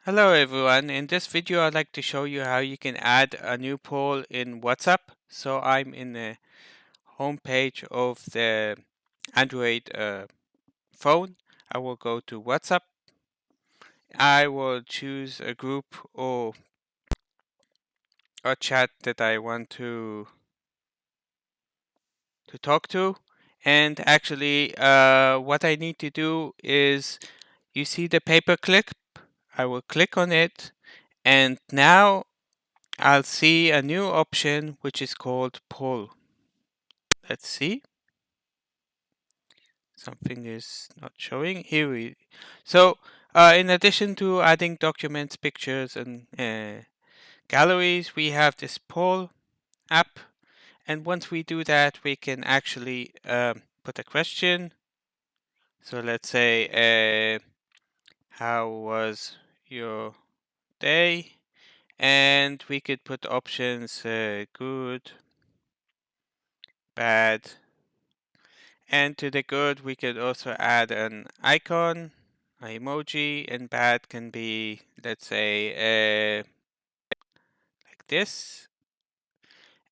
Hello everyone. In this video I'd like to show you how you can add a new poll in WhatsApp. So I'm in the home page of the Android phone. I will go to WhatsApp. I will choose a group or a chat that I want to talk to. And actually what I need to do is you see the paperclip. I will click on it and now I'll see a new option which is called poll. Let's see. Something is not showing. Here we. So, in addition to adding documents, pictures, and galleries, we have this poll app. And once we do that, we can actually put a question. So let's say, how was your day? And we could put options good, bad, and to the good, we could also add an icon, an emoji, and bad can be, let's say, like this.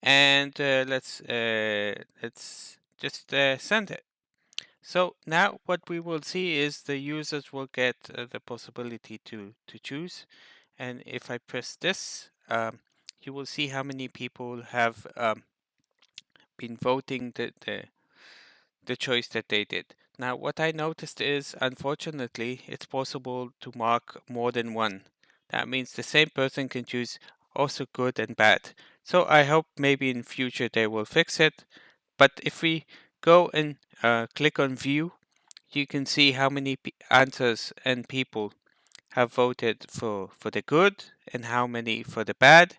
And let's just send it. So now what we will see is the users will get the possibility to choose. And if I press this, you will see how many people have been voting the choice that they did. Now, what I noticed is, unfortunately, it's possible to mark more than one. That means the same person can choose also good and bad. So I hope maybe in future they will fix it. But if we go and click on view, you can see how many answers and people have voted for the good and how many for the bad.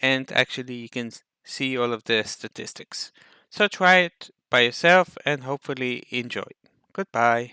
And actually, you can see all of the statistics. So try it by yourself and hopefully enjoy. Goodbye.